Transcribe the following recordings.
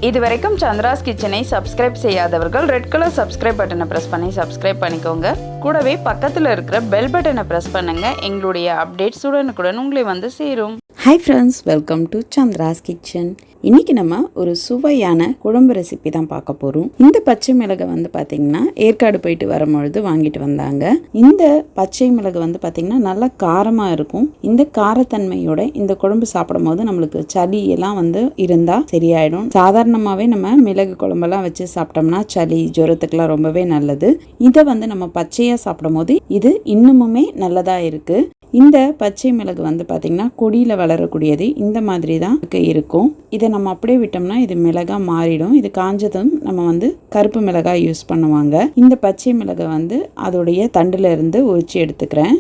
இதுவரைக்கும் சந்திராஸ் கிச்சனை சப்ஸ்கிரைப் செய்யாதவர்கள் ரெட் கலர் சப்ஸ்கிரைப் பட்டனை ப்ரெஸ் பண்ணி சப்ஸ்கிரைப் பண்ணிக்கோங்க. கூடவே பக்கத்தில் இருக்கிற பெல் பட்டனை ப்ரெஸ் பண்ணுங்க. எங்களுடைய அப்டேட்ஸ் உடனுக்குடன் உங்களை வந்து சேரும். Hi friends, welcome to Chandra's kitchen. இன்றைக்கி நம்ம ஒரு சுவையான குழம்பு ரெசிபி தான் பார்க்க போகிறோம். இந்த பச்சை மிளகை வந்து பார்த்திங்கன்னா ஏற்காடு போயிட்டு வரும்பொழுது வாங்கிட்டு வந்தாங்க. இந்த பச்சை மிளகு வந்து பார்த்திங்கன்னா நல்லா காரமாக இருக்கும். இந்த காரத்தன்மையோட இந்த குழம்பு சாப்பிடும் போது நம்மளுக்கு சளி எல்லாம் வந்து இருந்தால் சரியாயிடும். சாதாரணமாகவே நம்ம மிளகு குழம்பெல்லாம் வச்சு சாப்பிட்டோம்னா சளி ஜுரத்துக்கெல்லாம் ரொம்பவே நல்லது. இதை வந்து நம்ம பச்சையாக சாப்பிடும் போது இது இன்னுமுமே நல்லதாக இருக்குது. இந்த பச்சை மிளகு வந்து பார்த்திங்கன்னா கொடியில் வளரக்கூடியது. இந்த மாதிரி தான் இருக்கும். இதை நம்ம அப்படியே விட்டோம்னா இது மிளகா மாறிடும். இது காஞ்சதும் நம்ம வந்து கருப்பு மிளகாய் யூஸ் பண்ணுவாங்க. இந்த பச்சை மிளகை வந்து அதோடைய தண்டுல இருந்து உரிச்சு எடுத்துக்கிறேன்.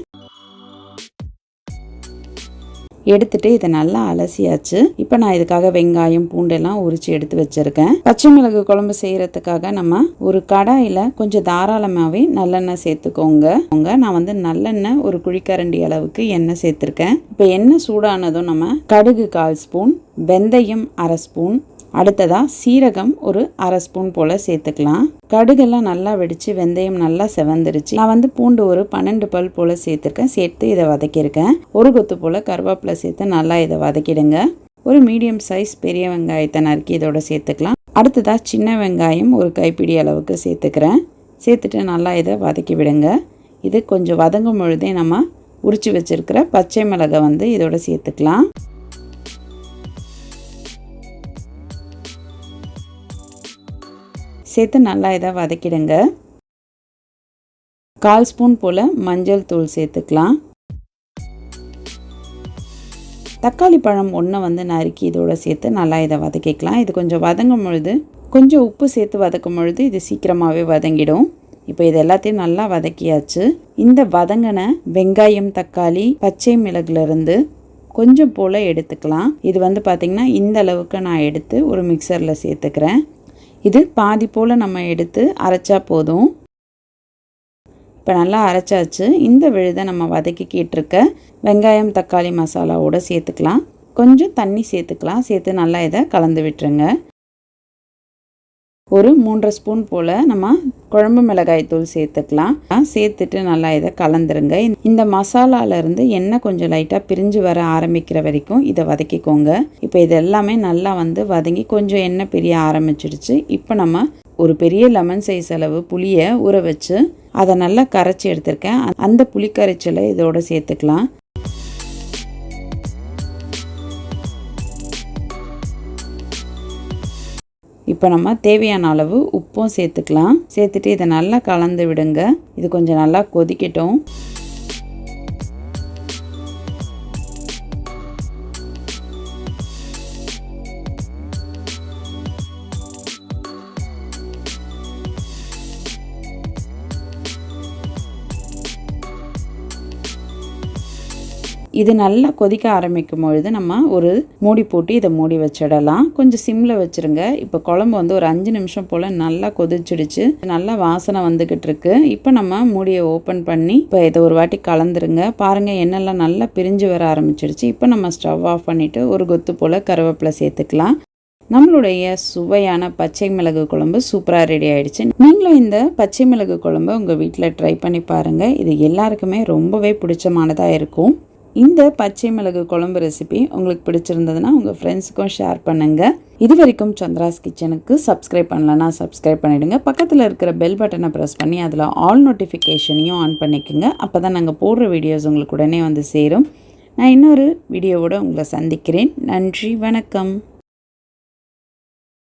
எடுத்துட்டு இதை நல்லா அலசியாச்சு. இப்போ நான் இதுக்காக வெங்காயம் பூண்டெல்லாம் உரிச்சு எடுத்து வச்சிருக்கேன். பச்சை மிளகு குழம்பு செய்யறதுக்காக நம்ம ஒரு கடாயில கொஞ்சம் தாராளமாகவே நல்லெண்ணெய் சேர்த்துக்கோங்க. நான் வந்து நல்லெண்ணெய் ஒரு குழிக்கரண்டி அளவுக்கு எண்ணெய் சேர்த்துருக்கேன். இப்போ எண்ணெய் சூடானதும் நம்ம கடுகு 1/4 ஸ்பூன், வெந்தயம் 1/2 ஸ்பூன், அடுத்ததா சீரகம் ஒரு 1/2 ஸ்பூன் போல சேர்த்துக்கலாம். கடுகெல்லாம் நல்லா வெடிச்சு வெந்தயம் நல்லா செவந்துருச்சு. நான் வந்து பூண்டு ஒரு 12 பல் போல சேர்த்துருக்கேன். சேர்த்து இதை வதக்கியிருக்கேன். ஒரு கொத்து போல கருவேப்பிலை சேர்த்து நல்லா இதை வதக்கிடுங்க. ஒரு மீடியம் சைஸ் பெரிய வெங்காயத்தை நறுக்கி இதோட சேர்த்துக்கலாம். அடுத்ததா சின்ன வெங்காயம் ஒரு கைப்பிடி அளவுக்கு சேர்த்துக்கிறேன். சேர்த்துட்டு நல்லா இதை வதக்கி விடுங்க. இது கொஞ்சம் வதங்கும் பொழுதே நம்ம உரிச்சு வச்சிருக்கிற பச்சை மிளகை வந்து இதோட சேர்த்துக்கலாம். சேர்த்து நல்லா இதை வதக்கிடுங்க. 1/4 ஸ்பூன் போல் மஞ்சள் தூள் சேர்த்துக்கலாம். தக்காளி பழம் ஒன்றை வந்து நறுக்கி இதோட சேர்த்து நல்லா இதை வதக்கிக்கலாம். இது கொஞ்சம் வதங்கும் பொழுது கொஞ்சம் உப்பு சேர்த்து வதக்கும் பொழுது இது சீக்கிரமாகவே வதங்கிடும். இப்போ இது எல்லாத்தையும் நல்லா வதக்கியாச்சு. இந்த வதங்கின வெங்காயம், தக்காளி, பச்சை மிளகுலேருந்து கொஞ்சம் போல் எடுத்துக்கலாம். இது வந்து பார்த்திங்கன்னா இந்த அளவுக்கு நான் எடுத்து ஒரு மிக்சரில் சேர்த்துக்கிறேன். இது பாதி போல் நம்ம எடுத்து அரைச்சா போதும். இப்போ நல்லா அரைச்சாச்சு. இந்த விழுதை நம்ம வதக்கிக்கிட்டு இருக்க வெங்காயம் தக்காளி மசாலாவோட சேர்த்துக்கலாம். கொஞ்சம் தண்ணி சேர்த்துக்கலாம். சேர்த்து நல்லா இதை கலந்து விட்டுருங்க. ஒரு 3 ஸ்பூன் போல் நம்ம குழம்பு மிளகாய் தூள் சேர்த்துக்கலாம். சேர்த்துட்டு நல்லா இதை கலந்துருங்க. இந்த மசாலாலேருந்து எண்ணெய் கொஞ்சம் லைட்டாக பிரிஞ்சு வர ஆரம்பிக்கிற வரைக்கும் இதை வதக்கிக்கோங்க. இப்போ இது எல்லாமே நல்லா வந்து வதங்கி கொஞ்சம் எண்ணெய் பிரிய ஆரம்பிச்சிடுச்சு. இப்போ நம்ம ஒரு பெரிய லெமன் சைஸ் அளவு புளியை ஊற வச்சு அதை நல்லா கரைச்சி எடுத்திருக்கேன். அந்த புளி கரைச்சலை இதோட சேர்த்துக்கலாம். இப்போ நம்ம தேவையான அளவு உப்பும் சேர்த்துக்கலாம். சேர்த்துட்டு இதை நல்லா கலந்து விடுங்க. இது கொஞ்சம் நல்லா கொதிக்கட்டும். இது நல்லா கொதிக்க ஆரம்பிக்கும் பொழுது நம்ம ஒரு மூடி போட்டு இதை மூடி வச்சிடலாம். கொஞ்சம் சிம்மில் வச்சுருங்க. இப்போ குழம்பு வந்து ஒரு 5 நிமிஷம் போல் நல்லா கொதிச்சிடுச்சு. நல்லா வாசனை வந்துக்கிட்டு இருக்கு. இப்போ நம்ம மூடியை ஓப்பன் பண்ணி இப்போ இதை ஒரு வாட்டி கலந்துருங்க. பாருங்கள், எண்ணெய்லாம் நல்லா பிரிஞ்சு வர ஆரம்பிச்சிடுச்சு. இப்போ நம்ம ஸ்டவ் ஆஃப் பண்ணிவிட்டு ஒரு கொத்து போல் கருவேப்பிலை சேர்த்துக்கலாம். நம்மளுடைய சுவையான பச்சை மிளகு குழம்பு சூப்பராக ரெடி ஆகிடுச்சு. நீங்களும் இந்த பச்சை மிளகு குழம்பு உங்கள் வீட்டில் ட்ரை பண்ணி பாருங்கள். இது எல்லாருக்குமே ரொம்பவே பிடிச்சமானதாக இருக்கும். இந்த பச்சை மிளகு குழம்பு ரெசிபி உங்களுக்கு பிடிச்சிருந்ததுன்னா உங்கள் ஃப்ரெண்ட்ஸுக்கும் ஷேர் பண்ணுங்கள். இது வரைக்கும் சந்திராஸ் கிச்சனுக்கு சப்ஸ்கிரைப் பண்ணலன்னா சப்ஸ்கிரைப் பண்ணிவிடுங்க. பக்கத்தில் இருக்கிற பெல் பட்டனை ப்ரெஸ் பண்ணி அதில் ஆல் நோட்டிஃபிகேஷனையும் ஆன் பண்ணிக்கோங்க. அப்போ தான் நாங்கள் போடுற வீடியோஸ் உங்களுக்கு உடனே வந்து சேரும். நான் இன்னொரு வீடியோவோடு உங்களை சந்திக்கிறேன். நன்றி, வணக்கம்.